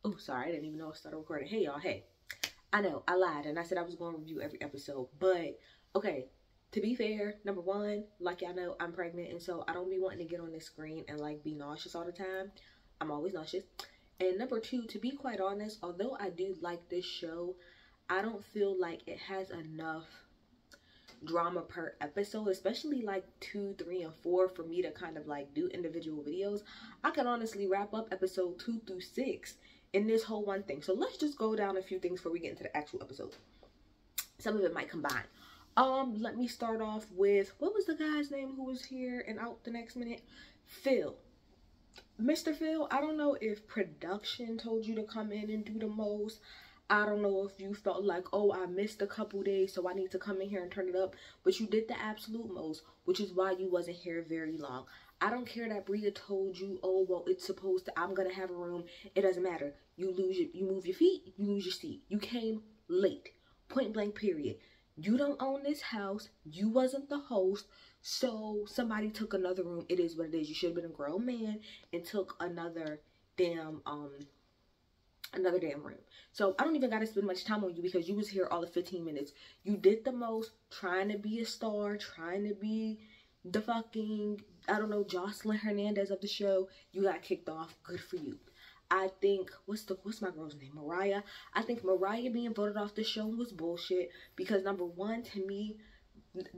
Oh, sorry, I didn't even know I started recording. Hey, y'all, hey. I know, I lied, and I said I was going to review every episode. But, okay, to be fair, number one, like y'all know, I'm pregnant, and so I don't be wanting to get on this screen and, like, be nauseous all the time. I'm always nauseous. And number two, to be quite honest, although I do like this show, I don't feel like it has enough drama per episode, especially like 2, 3, and 4 for me to kind of like do individual videos. I can honestly wrap up episode 2 through 6 in this whole one thing. So let's just go down a few things before we get into the actual episode. Some of it might combine. Let me start off with, what was the guy's name who was here and out the next minute? Phil. Mr. Phil, I don't know if production told you to come in and do the most. I don't know if you felt like, oh, I missed a couple days, so I need to come in here and turn it up. But you did the absolute most, which is why you wasn't here very long. I don't care that Bria told you, oh, well, it's supposed to, I'm going to have a room. It doesn't matter. You move your feet, you lose your seat. You came late. Point blank, period. You don't own this house. You wasn't the host. So somebody took another room. It is what it is. You should have been a grown man and took another damn room. So I don't even gotta spend much time on you because you was here all of 15 minutes. You did the most, trying to be a star, trying to be the fucking, I don't know, Jocelyn Hernandez of the show. You got kicked off. Good for you. I think, what's my girl's name? Mariah. I think Mariah being voted off the show was bullshit because number one, to me,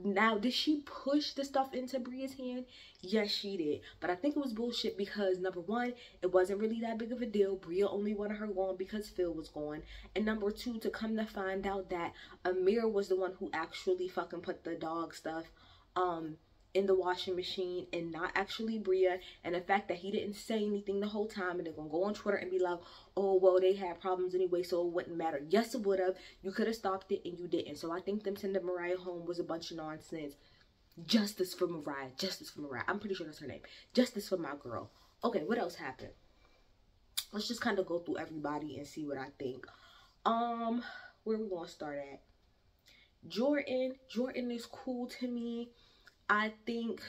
now, did she push the stuff into Bria's hand? Yes, she did. But I think it was bullshit because, number one, it wasn't really that big of a deal. Bria only wanted her gone because Phil was gone. And number two, to come to find out that Amir was the one who actually fucking put the dog stuff in the washing machine and not actually Bria. And the fact that he didn't say anything the whole time and they're going to go on Twitter and be like, oh, well, they had problems anyway, so it wouldn't matter. Yes, it would have. You could have stopped it and you didn't. So I think them sending Mariah home was a bunch of nonsense. Justice for Mariah. Justice for Mariah. I'm pretty sure that's her name. Justice for my girl. Okay, what else happened? Let's just kind of go through everybody and see what I think. Where we going to start at? Jordan. Jordan is cool to me. I think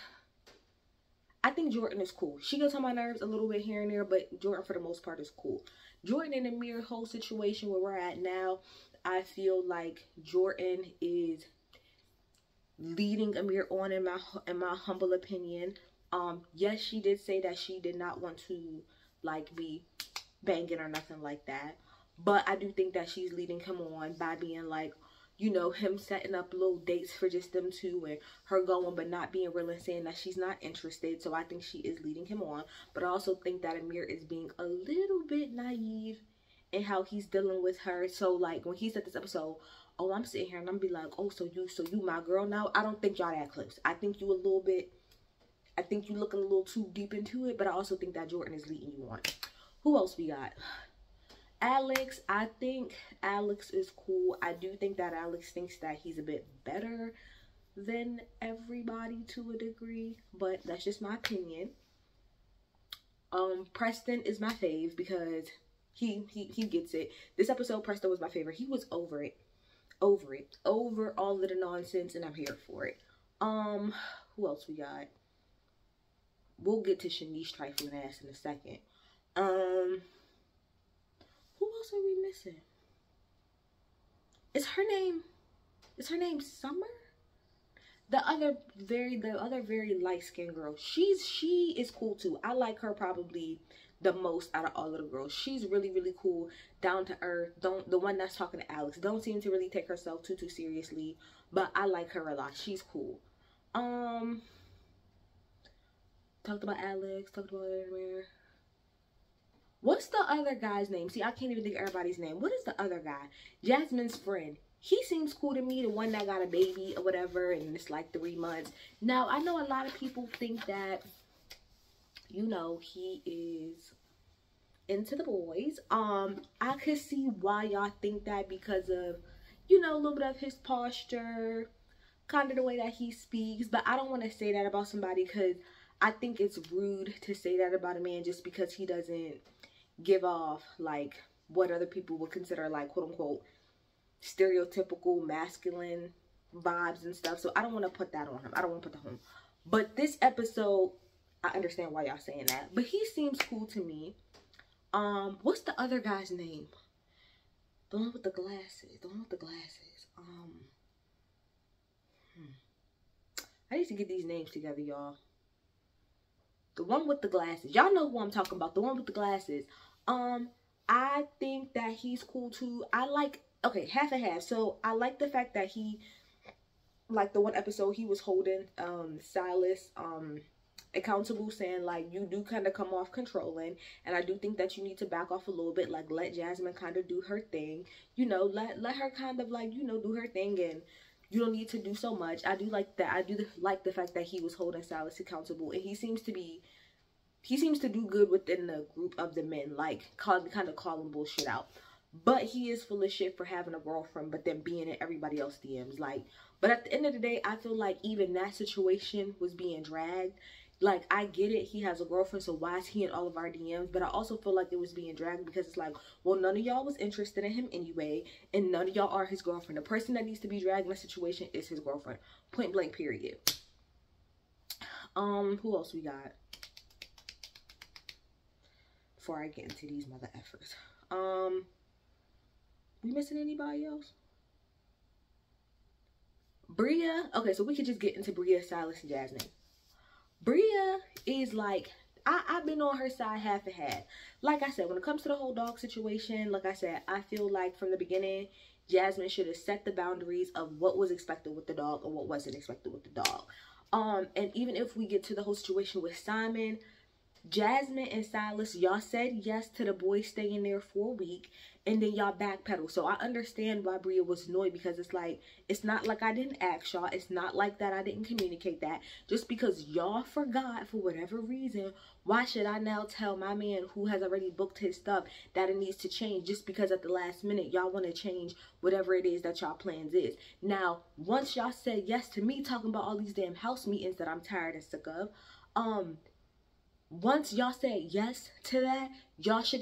Jordan is cool. She gets on my nerves a little bit here and there, but Jordan for the most part is cool. Jordan and Amir whole situation where we're at now, I feel like Jordan is leading Amir on in my humble opinion. Yes, she did say that she did not want to like be banging or nothing like that, but I do think that she's leading him on by being like, you know, him setting up little dates for just them two and her going but not being real and saying that she's not interested. So I think she is leading him on. But I also think that Amir is being a little bit naive in how he's dealing with her. So like when he said this episode, oh, I'm sitting here and I'm be like, oh, so you my girl now? I don't think y'all that close. I think you looking a little too deep into it, but I also think that Jordan is leading you on. Who else we got? Alex. I think Alex is cool. I do think that Alex thinks that he's a bit better than everybody to a degree, but that's just my opinion. Preston is my fave because he gets it. This episode, Preston was my favorite. He was over all of the nonsense, and I'm here for it. Who else we got? We'll get to Shaniece trifling ass in a second. Who else are we missing? Is her name Summer? The other very light-skinned girl. She is cool too. I like her probably the most out of all of the girls. She's really, really cool, down to earth. The one that's talking to Alex don't seem to really take herself too seriously, but I like her a lot. She's cool. Talked about Alex, talked about Amir. What's the other guy's name? See, I can't even think of everybody's name. What is the other guy? Jasmine's friend. He seems cool to me, the one that got a baby or whatever, and it's like 3 months. Now, I know a lot of people think that, you know, he is into the boys. I could see why y'all think that because of, you know, a little bit of his posture, kind of the way that he speaks. But I don't want to say that about somebody because I think it's rude to say that about a man just because he doesn't give off like what other people would consider like quote unquote stereotypical masculine vibes and stuff. So I don't want to put that on him. I don't want to put that on him. But this episode, I understand why y'all saying that. But he seems cool to me. What's the other guy's name? The one with the glasses. The one with the glasses. I need to get these names together, y'all. The one with the glasses. Y'all know who I'm talking about. The one with the glasses. I think that he's cool too. I like, okay, half and half. So I like the fact that he, like the one episode, he was holding Silas accountable, saying like, you do kind of come off controlling, and I do think that you need to back off a little bit, like let Jasmine kind of do her thing, you know, let her kind of like, you know, do her thing, and you don't need to do so much. I do like that. I do like the fact that he was holding Silas accountable, and he seems to do good within the group of the men, like kind of calling bullshit out. But he is full of shit for having a girlfriend, but then being in everybody else's DMs. Like, but at the end of the day, I feel like even that situation was being dragged. Like, I get it, he has a girlfriend, so why is he in all of our DMs? But I also feel like it was being dragged because it's like, well, none of y'all was interested in him anyway, and none of y'all are his girlfriend. The person that needs to be dragged in the situation is his girlfriend. Point blank, period. Who else we got? Before I get into these mother effers. We missing anybody else? Bria. Okay, so we could just get into Bria, Silas, and Jasmine. Bria is like, I've been on her side half and half. Like I said, when it comes to the whole dog situation, like I said, I feel like from the beginning, Jasmine should have set the boundaries of what was expected with the dog and what wasn't expected with the dog. And even if we get to the whole situation with Simon, Jasmine and Silas, y'all said yes to the boy staying there for a week, and then y'all backpedal. So I understand why Bria was annoyed, because it's like, it's not like I didn't ask y'all. It's not like that I didn't communicate that. Just because y'all forgot for whatever reason, why should I now tell my man who has already booked his stuff that it needs to change just because at the last minute y'all want to change whatever it is that y'all plans is. Now, once y'all said yes to me talking about all these damn house meetings that I'm tired and sick of, once y'all said yes to that, y'all should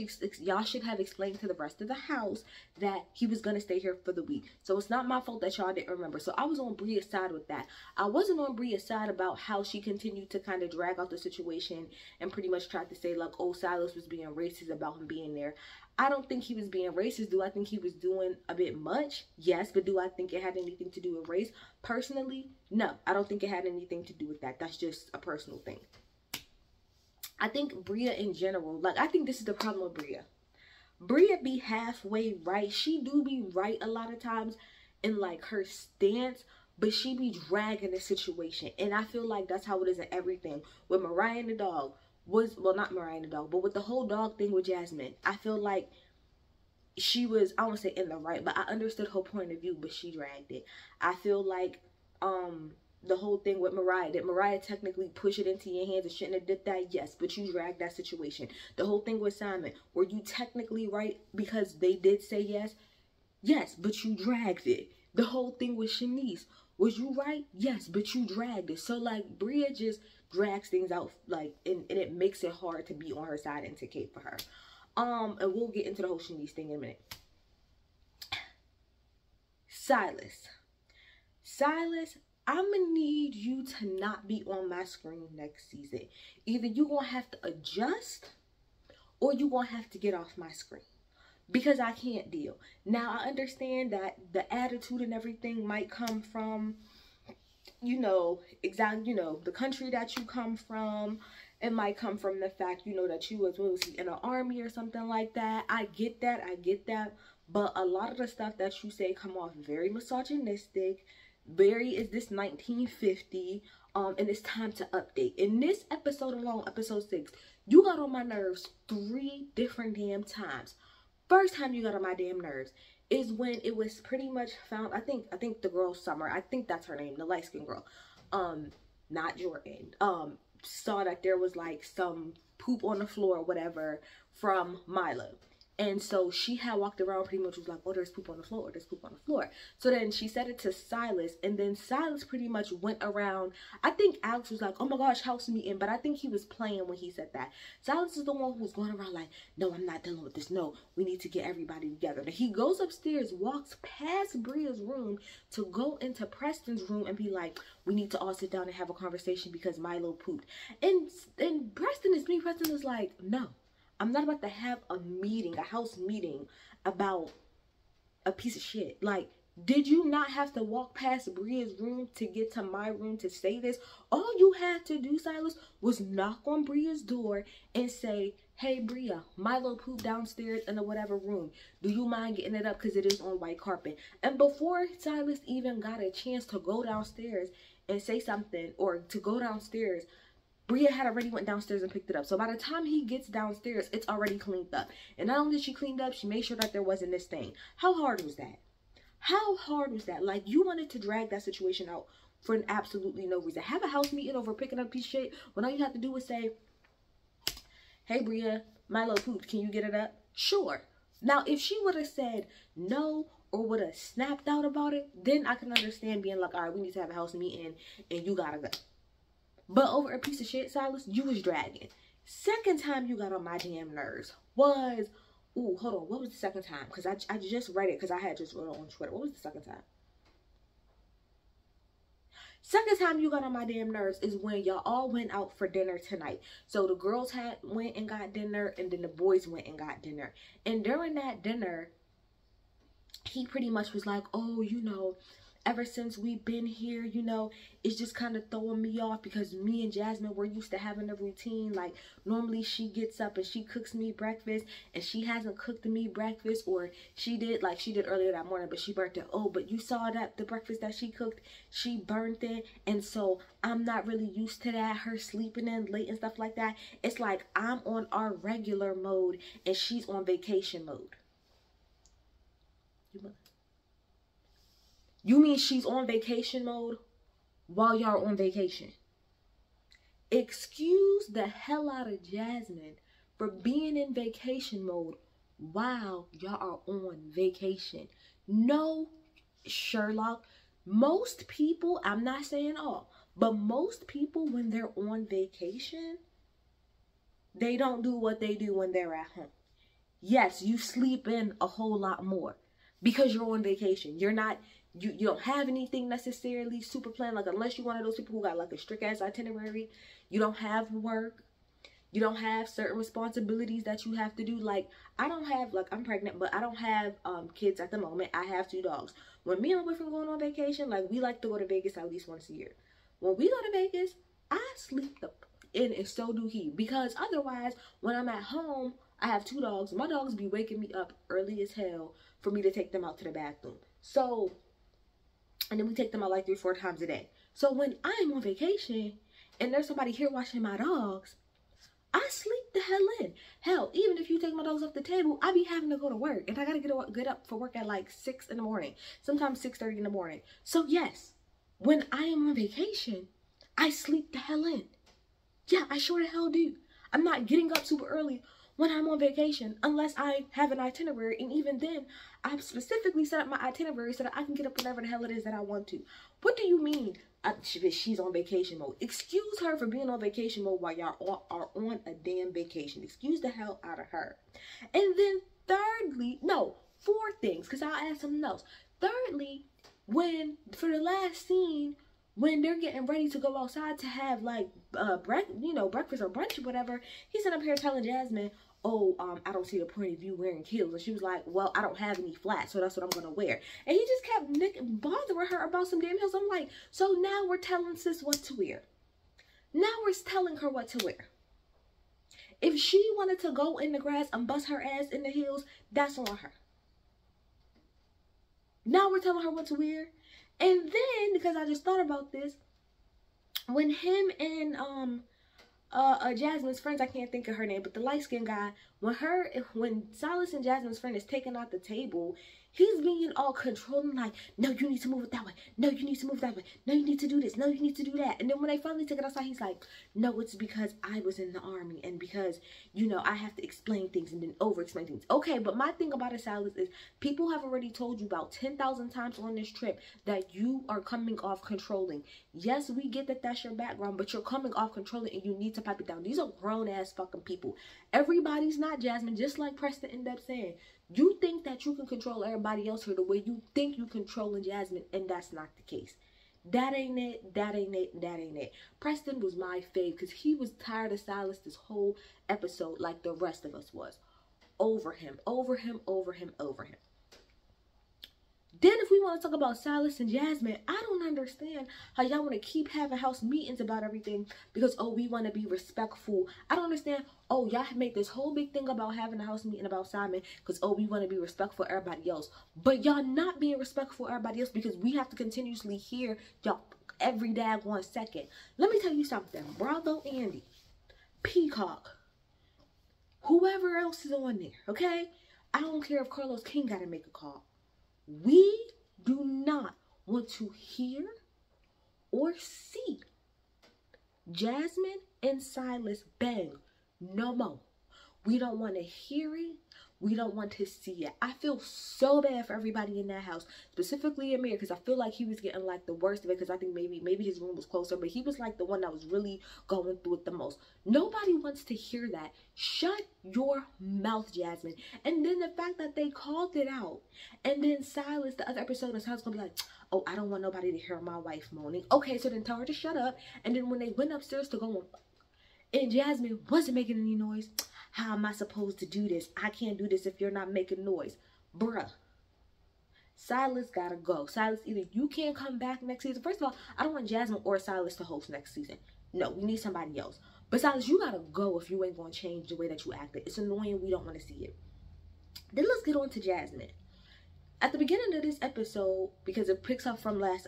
have explained to the rest of the house that he was going to stay here for the week. So it's not my fault that y'all didn't remember. So I was on Bria's side with that. I wasn't on Bria's side about how she continued to kind of drag out the situation and pretty much tried to say like, oh, Silas was being racist about him being there. I don't think he was being racist. Do I think he was doing a bit much? Yes, but do I think it had anything to do with race? Personally, no. I don't think it had anything to do with that. That's just a personal thing. I think Bria in general, like, I think this is the problem with Bria. Bria be halfway right. She do be right a lot of times in, like, her stance, but she be dragging the situation. And I feel like that's how it is in everything. With Mariah and the dog, well, not Mariah and the dog, but with the whole dog thing with Jasmine, I feel like she was, I won't say in the right, but I understood her point of view, but she dragged it. I feel like, the whole thing with Mariah, did Mariah technically push it into your hands and shouldn't have did that? Yes, but you dragged that situation. The whole thing with Simon, were you technically right because they did say yes? Yes, but you dragged it. The whole thing with Shaniece, was you right? Yes, but you dragged it. So like, Bria just drags things out, like, and it makes it hard to be on her side and to cape for her. And we'll get into the whole Shaniece thing in a minute. Silas, I'm gonna need you to not be on my screen next season. Either you're gonna have to adjust or you're gonna have to get off my screen, because I can't deal. Now, I understand that the attitude and everything might come from, you know, exactly, you know, the country that you come from. It might come from the fact, you know, that you was in an army or something like that. I get that. But a lot of the stuff that you say come off very misogynistic. Very, is this 1950, and it's time to update. In this episode alone, episode 6, you got on my nerves 3 different damn times. First time you got on my damn nerves is when it was pretty much found, I think the girl Summer, I think that's her name, the light-skinned girl, not Jordan, saw that there was like some poop on the floor or whatever from Milo. And so she had walked around pretty much was like, oh, there's poop on the floor, there's poop on the floor. So then she said it to Silas, and then Silas pretty much went around. I think Alex was like, oh my gosh, house meeting, but I think he was playing when he said that. Silas is the one who was going around like, no, I'm not dealing with this. No, we need to get everybody together. Then he goes upstairs, walks past Bria's room to go into Preston's room and be like, we need to all sit down and have a conversation because Milo pooped. And Preston is like, no. I'm not about to have a meeting, a house meeting about a piece of shit. Like, did you not have to walk past Bria's room to get to my room to say this? All you had to do, Silas, was knock on Bria's door and say, hey, Bria, Milo pooped downstairs in the whatever room. Do you mind getting it up because it is on white carpet? And before Silas even got a chance to go downstairs and say something, or to go downstairs, Bria had already went downstairs and picked it up. So by the time he gets downstairs, it's already cleaned up. And not only did she cleaned up, she made sure that there wasn't this thing. How hard was that? How hard was that? Like, you wanted to drag that situation out for an absolutely no reason. Have a house meeting over picking up a piece of shit when all you have to do is say, hey, Bria, Milo pooped. Can you get it up? Sure. Now, if she would have said no or would have snapped out about it, then I can understand being like, all right, we need to have a house meeting and you gotta go. But over a piece of shit, Silas, you was dragging. Second time you got on my damn nerves was, ooh, hold on. What was the second time? Because I just read it because I had just wrote it on Twitter. What was the second time? Second time you got on my damn nerves is when y'all all went out for dinner tonight. So the girls went and got dinner, and then the boys went and got dinner. And during that dinner, he pretty much was like, oh, you know, ever since we've been here, you know, it's just kind of throwing me off because me and Jasmine, we're used to having a routine. Like, normally she gets up and she cooks me breakfast, and she hasn't cooked me breakfast, or she did earlier that morning, but she burnt it. Oh, but you saw that the breakfast that she cooked, she burnt it. And so I'm not really used to that, her sleeping in late and stuff like that. It's like I'm on our regular mode and she's on vacation mode. You mean she's on vacation mode while y'all are on vacation? Excuse the hell out of Jasmine for being in vacation mode while y'all are on vacation. No, Sherlock. Most people, I'm not saying all, but most people when they're on vacation, they don't do what they do when they're at home. Yes, you sleep in a whole lot more because you're on vacation. You're not... You don't have anything necessarily super planned, like unless you're one of those people who got like a strict ass itinerary. You don't have work. You don't have certain responsibilities that you have to do. Like, I don't have, like, I'm pregnant, but I don't have kids at the moment. I have 2 dogs. When me and my boyfriend going on vacation, like, we like to go to Vegas at least once a year. When we go to Vegas, I sleep in, and so do he. Because otherwise, when I'm at home, I have 2 dogs. My dogs be waking me up early as hell for me to take them out to the bathroom. So... and then we take them out like 3 or 4 times a day. So when I'm on vacation and there's somebody here watching my dogs, I sleep the hell in. Hell, even if you take my dogs off the table, I be having to go to work. And I got to get up for work at like 6 in the morning. Sometimes 6:30 in the morning. So yes, when I am on vacation, I sleep the hell in. Yeah, I sure the hell do. I'm not getting up super early when I'm on vacation unless I have an itinerary, and even then I've specifically set up my itinerary so that I can get up whenever the hell it is that I want to. What do you mean she's on vacation mode? Excuse her for being on vacation mode while y'all are on a damn vacation. Excuse the hell out of her. And then thirdly, no, 4 things, because I'll add something else. Thirdly, for the last scene, when they're getting ready to go outside to have like breakfast or brunch or whatever, he's sitting up here telling Jasmine, oh, I don't see the point of you wearing heels. And she was like, well, I don't have any flats, so that's what I'm gonna wear. And he just kept bothering her about some damn heels. I'm like, so now we're telling sis what to wear. Now we're telling her what to wear. If she wanted to go in the grass and bust her ass in the heels, that's on her. Now we're telling her what to wear. And then, because I just thought about this, when him and Jasmine's friends, I can't think of her name, but the light-skinned guy, when Silas and Jasmine's friend is taking out the table, he's being all controlling, like, no, you need to move it that way. No, you need to move that way. No, you need to do this. No, you need to do that. And then when they finally take it outside, he's like, no, it's because I was in the army and because, you know, I have to explain things and then over-explain things. Okay, but my thing about it, Silas, is people have already told you about 10,000 times on this trip that you are coming off controlling. Yes, we get that that's your background, but you're coming off controlling and you need to pipe it down. These are grown-ass fucking people. Everybody's not Jasmine, just like Preston ended up saying. You think that you can control everybody else here the way you think you controlling Jasmine, and that's not the case. That ain't it, that ain't it, that ain't it. Preston was my fave because he was tired of Silas this whole episode like the rest of us was. Over him, over him, over him, over him. Then if we want to talk about Silas and Jasmine, I don't understand how y'all want to keep having house meetings about everything because, oh, we want to be respectful. I don't understand. Oh, y'all make this whole big thing about having a house meeting about Simon because, oh, we want to be respectful for everybody else. But y'all not being respectful for everybody else because we have to continuously hear y'all every daggone second. Let me tell you something. Bravo Andy, Peacock, whoever else is on there, okay? I don't care if Carlos King got to make a call. We do not want to hear or see Jasmine and Silas bang no more. We don't want to hear it. We don't want to see it. I feel so bad for everybody in that house, specifically Amir, because I feel like he was getting like the worst of it because I think maybe his room was closer, but he was like the one that was really going through it the most. Nobody wants to hear that. Shut your mouth, Jasmine. And then the fact that they called it out, and then Silas, the other episode of Silas, gonna be like, oh, I don't want nobody to hear my wife moaning. Okay, so then tell her to shut up. And then when they went upstairs to go and Jasmine wasn't making any noise, how am I supposed to do this? I can't do this if you're not making noise. Bruh. Silas gotta go. Silas, either you can't come back next season. First of all, I don't want Jasmine or Silas to host next season. No, we need somebody else. But Silas, you gotta go if you ain't gonna change the way that you acted. It's annoying. We don't want to see it. Then let's get on to Jasmine. At the beginning of this episode, because it picks up from last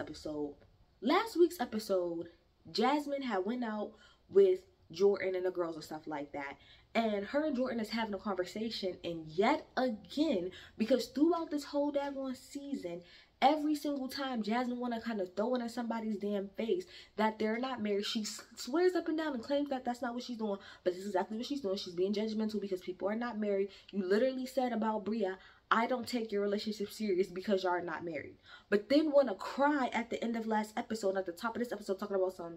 week's episode, Jasmine had went out with Jordan and the girls and stuff like that, and her and Jordan is having a conversation, and yet again, because throughout this whole daggone season, every single time Jasmine want to kind of throw it in somebody's damn face that they're not married, she swears up and down and claims that that's not what she's doing, but this is exactly what she's doing. She's being judgmental because people are not married. You literally said about Bria, I don't take your relationship serious because y'all are not married, but then want to cry at the end of last episode, at the top of this episode, talking about some,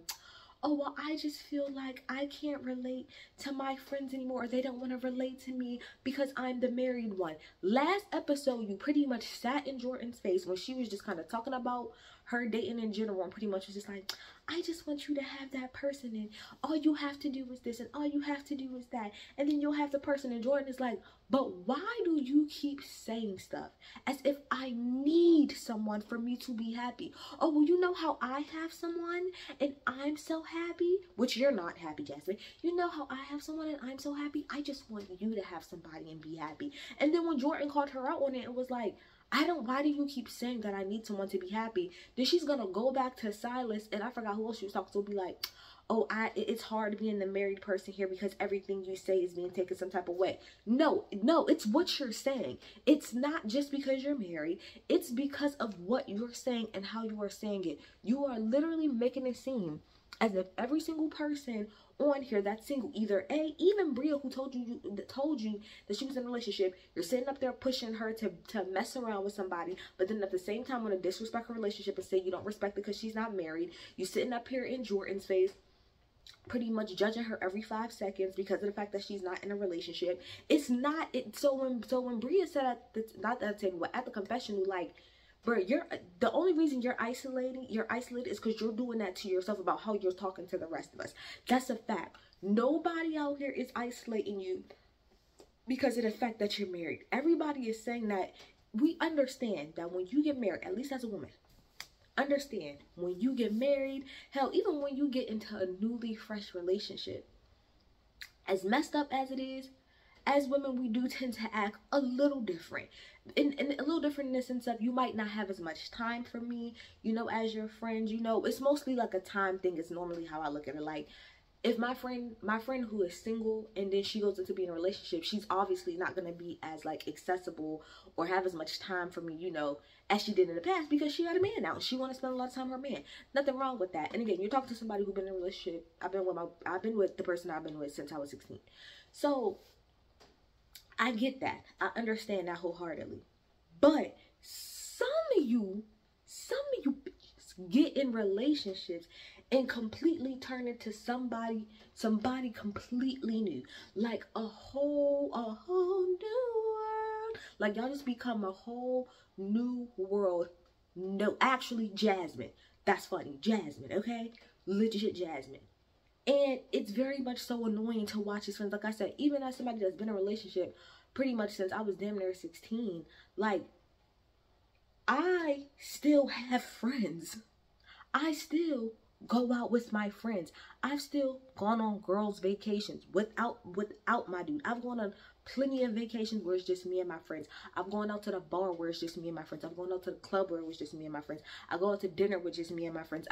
oh, well, I just feel like I can't relate to my friends anymore. Or they don't want to relate to me because I'm the married one. Last episode, you pretty much sat in Jordan's face when she was just kind of talking about her dating in general and pretty much was just like, I just want you to have that person and all you have to do is this and all you have to do is that. And then you'll have the person, and Jordan is like, but why do you keep saying stuff as if I need someone for me to be happy? Oh, well, you know how I have someone and I'm so happy, which you're not happy, Jasmine. You know how I have someone and I'm so happy. I just want you to have somebody and be happy. And then when Jordan called her out on it, it was like, why do you keep saying that I need someone to be happy? Then she's gonna go back to Silas, and I forgot who else she was talking to, be like, oh, it's hard being the married person here because everything you say is being taken some type of way. No, it's what you're saying. It's not just because you're married. It's because of what you're saying and how you are saying it. You are literally making it seem as if every single person on here that's single, either even Bria, who told you that she was in a relationship, you're sitting up there pushing her to mess around with somebody, but then at the same time want to disrespect her relationship and say you don't respect it because she's not married. You sitting up here in Jordan's face, pretty much judging her every 5 seconds because of the fact that she's not in a relationship. It's not it. So when Bria said at the confessional, like, bro, the only reason you're isolated is because you're doing that to yourself about how you're talking to the rest of us. That's a fact. Nobody out here is isolating you because of the fact that you're married. Everybody is saying that. We understand that when you get married, at least as a woman, understand when you get married, hell, even when you get into a newly fresh relationship, as messed up as it is, as women, we do tend to act a little different. And a little different in the sense of you might not have as much time for me, as your friend, it's mostly like a time thing. It's normally how I look at it. Like, if my friend who is single and then she goes into being in a relationship, she's obviously not going to be as like accessible or have as much time for me, as she did in the past because she got a man now. She want to spend a lot of time with her man. Nothing wrong with that. And again, you're talking to somebody who's been in a relationship. I've been with the person I've been with since I was 16. So I get that. I understand that wholeheartedly. But some of you bitches get in relationships and completely turn into somebody completely new. Like a whole new world. Like y'all just become a whole new world. No, actually, Jasmine, That's funny. Jasmine, okay? Legit Jasmine. And it's very much so annoying to watch his friends. Like I said, even as somebody that's been in a relationship pretty much since I was damn near 16, like, I still have friends. I still go out with my friends. I've still gone on girls' vacations without my dude. I've gone on plenty of vacations where it's just me and my friends. I've gone out to the bar where it's just me and my friends. I've gone out to the club where it was just me and my friends. I go out to dinner with just me and my friends.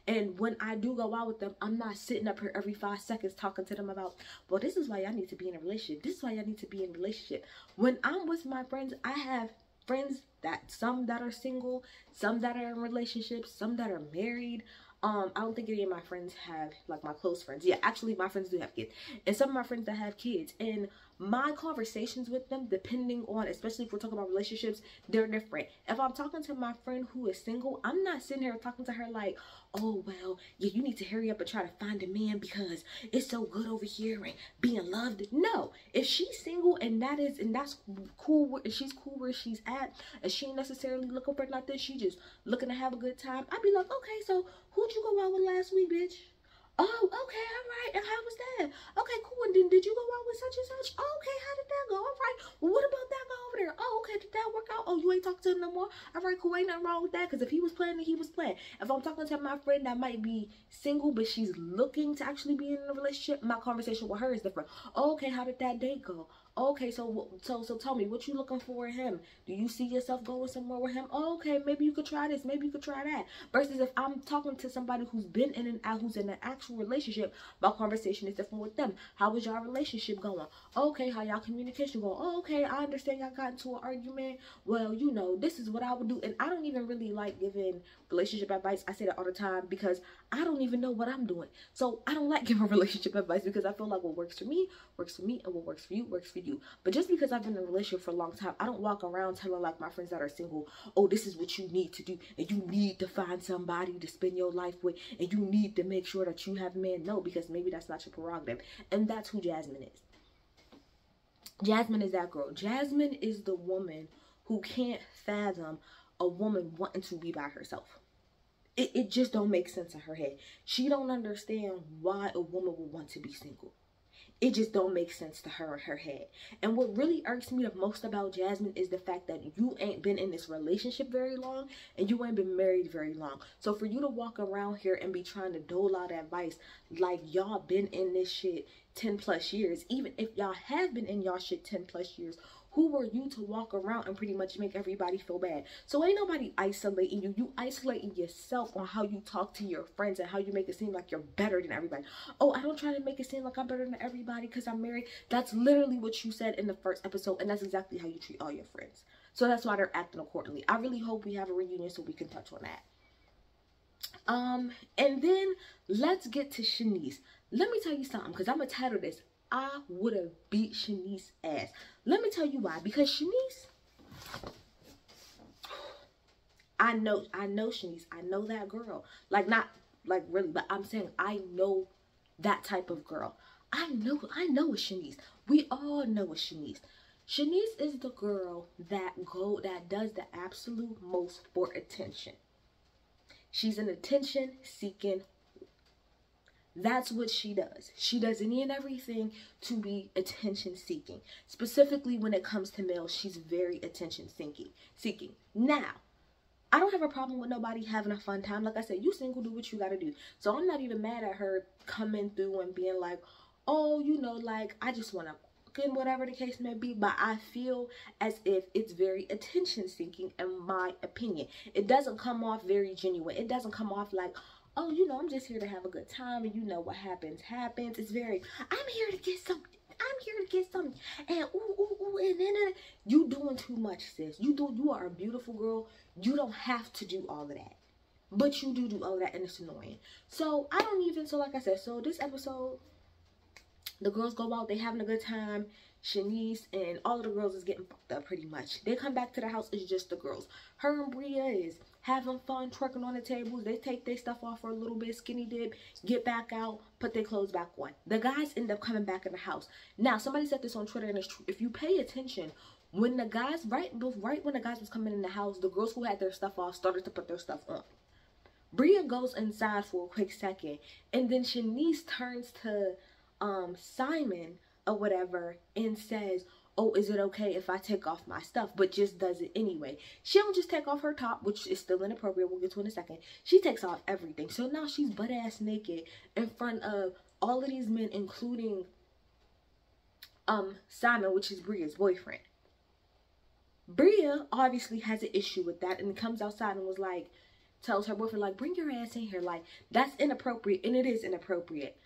And when I do go out with them, I'm not sitting up here every 5 seconds talking to them about, well, this is why I need to be in a relationship. This is why I need to be in a relationship. When I'm with my friends, I have friends some that are single, some that are in relationships, some that are married. I don't think any of my friends have, like, my close friends. Yeah, actually, my friends do have kids. And some of my friends that have kids. And my conversations with them, depending on, especially if we're talking about relationships, they're different. If I'm talking to my friend who is single, I'm not sitting here talking to her like, oh, well, yeah, you need to hurry up and try to find a man because it's so good over here and being loved. No. If she's single and that's cool, and she's cool where she's at, and she ain't necessarily looking for nothing, she just looking to have a good time, I'd be like, okay, so who'd you go out with last week, bitch? Oh, okay, all right. And how was that? Okay, cool. And then did you go out with such and such? Oh, okay, how did that go? All right. Well, what about that guy over there? Oh, okay, did that work out? Oh, you ain't talking to him no more? All right, cool. Ain't nothing wrong with that. Because if he was playing, then he was playing. If I'm talking to my friend that might be single, but she's looking to actually be in a relationship, my conversation with her is different. Oh, okay, how did that date go? Okay, so tell me, what you looking for in him? Do you see yourself going somewhere with him? Oh, okay, maybe you could try this, maybe you could try that. Versus if I'm talking to somebody who's been in and out, who's in an actual relationship, my conversation is different with them. How is y'all relationship going? Okay, how y'all communication going? Oh, okay, I understand y'all got into an argument. Well, you know, this is what I would do. And I don't even really like giving relationship advice. I say that all the time because I don't even know what I'm doing. So I don't like giving relationship advice because I feel like what works for me, and what works for you, works for you. But just because I've been in a relationship for a long time, I don't walk around telling, like, my friends that are single, oh, this is what you need to do, and you need to find somebody to spend your life with, and you need to make sure that you have a man. No, because maybe that's not your prerogative. And that's who Jasmine is. Jasmine is that girl. Jasmine is the woman who can't fathom a woman wanting to be by herself. It just don't make sense in her head. She don't understand why a woman would want to be single. It just don't make sense to her in her head. And what really irks me the most about Jasmine is the fact that you ain't been in this relationship very long and you ain't been married very long. So for you to walk around here and be trying to dole out advice like y'all been in this shit 10 plus years, even if y'all have been in y'all shit 10 plus years, who were you to walk around and pretty much make everybody feel bad? So ain't nobody isolating you. You isolating yourself on how you talk to your friends and how you make it seem like you're better than everybody. Oh, I don't try to make it seem like I'm better than everybody because I'm married. That's literally what you said in the first episode, and that's exactly how you treat all your friends. So that's why they're acting accordingly. I really hope we have a reunion so we can touch on that. And then let's get to Shaniece. Let me tell you something, because I'm going to title this, I would have beat Shaniece's ass. Let me tell you why. Because Shaniece, I know Shaniece. I know that girl. Like, not like really, but I'm saying I know that type of girl. I know it's Shaniece. We all know it's Shaniece. Shaniece is the girl that does the absolute most for attention. She's an attention-seeking. That's what she does. She does any and everything to be attention-seeking. Specifically when it comes to males, she's very attention-seeking. Now, I don't have a problem with nobody having a fun time. Like I said, you single, do what you gotta do. So I'm not even mad at her coming through and being like, oh, you know, like, I just want to and whatever the case may be. But I feel as if it's very attention-seeking in my opinion. It doesn't come off very genuine. It doesn't come off like, oh, you know, I'm just here to have a good time, and you know what happens. It's very, I'm here to get something. I'm here to get something. And ooh, and then you doing too much, sis. You are a beautiful girl. You don't have to do all of that. But you do all of that, and it's annoying. So I don't even, so like I said, so this episode, the girls go out, they having a good time. Shaniece and all of the girls is getting fucked up pretty much. They come back to the house, it's just the girls. Her and Bria is having fun, twerking on the tables. They take their stuff off for a little bit, skinny dip, get back out, put their clothes back on. The guys end up coming back in the house. Now, somebody said this on Twitter, and it's true. If you pay attention, when the guys, right when the guys was coming in the house, the girls who had their stuff off started to put their stuff on. Bria goes inside for a quick second, and then Shaniece turns to Simon or whatever and says, oh, is it okay if I take off my stuff? But just does it anyway. She don't just take off her top, which is still inappropriate. We'll get to in a second. She takes off everything. So now she's butt-ass naked in front of all of these men, including Simon, which is Bria's boyfriend. Bria obviously has an issue with that and comes outside and was like, tells her boyfriend, like, bring your ass in here. Like, that's inappropriate, and it is inappropriate.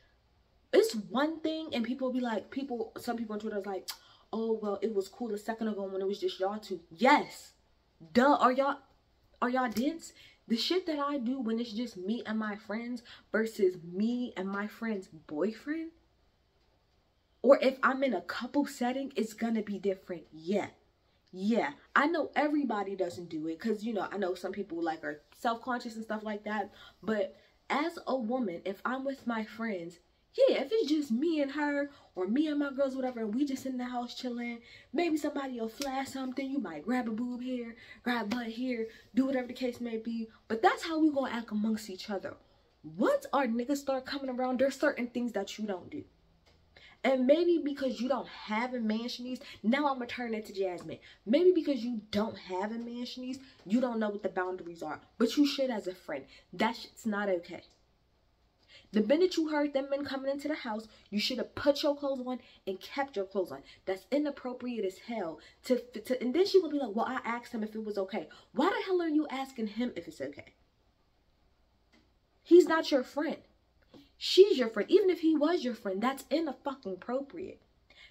It's one thing, and people be like, some people on Twitter is like, oh, well, it was cool a second ago when it was just y'all two. Yes. Duh. Are y'all dense? The shit that I do when it's just me and my friends versus me and my friend's boyfriend, or if I'm in a couple setting, it's gonna be different. Yeah, I know everybody doesn't do it because, you know, I know some people like are self-conscious and stuff like that. But as a woman, if I'm with my friends, yeah, if it's just me and her or me and my girls, whatever, and we just in the house chilling, maybe somebody will flash something. You might grab a boob here, grab butt here, do whatever the case may be. But that's how we gonna act amongst each other. Once our niggas start coming around, there's certain things that you don't do. And maybe because you don't have a man, Shaniece, now I'm going to turn it to Jasmine. Maybe because you don't have a man, Shaniece, you don't know what the boundaries are. But you should as a friend. That shit's not okay. The minute you heard them men coming into the house, you should have put your clothes on and kept your clothes on. That's inappropriate as hell. And then she will be like, well, I asked him if it was okay. Why the hell are you asking him if it's okay? He's not your friend. She's your friend. Even if he was your friend, that's inappropriate.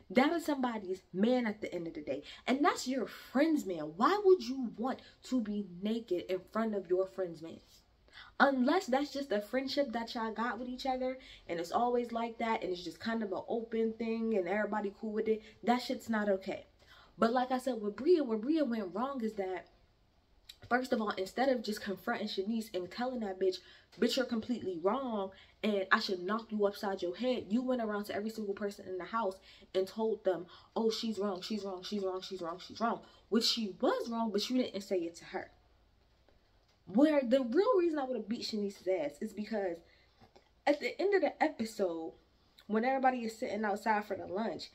That is somebody's man at the end of the day. And that's your friend's man. Why would you want to be naked in front of your friend's man? Unless that's just a friendship that y'all got with each other and it's always like that and it's just kind of an open thing and everybody cool with it. That shit's not okay. But like I said, with Bria, where Bria went wrong is that, first of all, instead of just confronting Shaniece and telling that bitch, you're completely wrong and I should knock you upside your head, you went around to every single person in the house and told them, oh, she's wrong, she's wrong, she's wrong, she's wrong, she's wrong. Which she was wrong, but you didn't say it to her. Where the real reason I would have beat Shanice's ass is because at the end of the episode, when everybody is sitting outside for the lunch,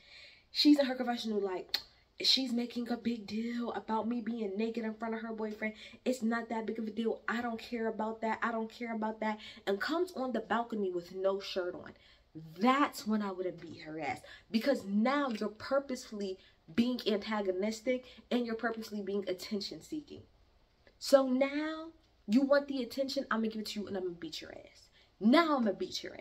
she's in her confessional like, she's making a big deal about me being naked in front of her boyfriend. It's not that big of a deal. I don't care about that. I don't care about that. And comes on the balcony with no shirt on. That's when I would have beat her ass. Because now you're purposefully being antagonistic and you're purposely being attention seeking. So now you want the attention, I'm going to give it to you and I'm going to beat your ass. Now I'm going to beat your ass.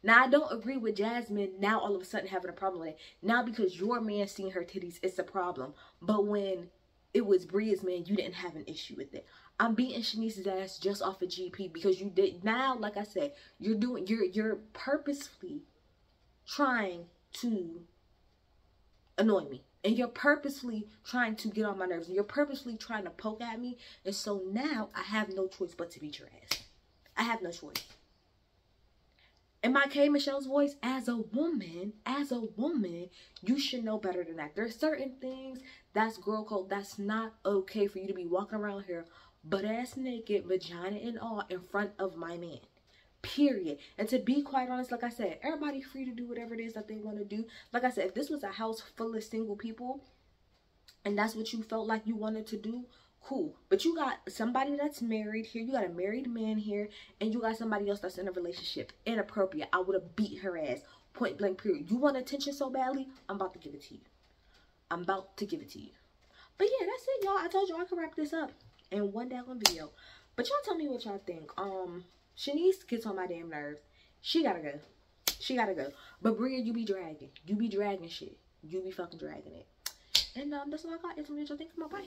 Now, I don't agree with Jasmine now all of a sudden having a problem with it. Now, because your man seeing her titties, it's a problem. But when it was Bria's man, you didn't have an issue with it. I'm beating Shanice's ass just off of GP because you did. Now, like I said, you're purposefully trying to annoy me. And you're purposefully trying to get on my nerves. And you're purposely trying to poke at me. And so now I have no choice but to beat your ass. I have no choice. In my K. Michelle's voice, as a woman, you should know better than that. There's certain things that's girl code. That's not okay for you to be walking around here butt ass naked, vagina and all, in front of my man. Period. And to be quite honest, like I said, everybody free to do whatever it is that they want to do. Like I said, if this was a house full of single people and that's what you felt like you wanted to do, cool. But you got somebody that's married here, you got a married man here, and you got somebody else that's in a relationship. Inappropriate. I would have beat her ass. Point blank period. You want attention so badly? I'm about to give it to you. I'm about to give it to you. But yeah, that's it, y'all. I told you I could wrap this up in one daggone video. But y'all tell me what y'all think. Shaniece gets on my damn nerves. She gotta go. She gotta go. But Bria, you be dragging. You be dragging shit. You be fucking dragging it. And that's all I got. It's what y'all think. Bye.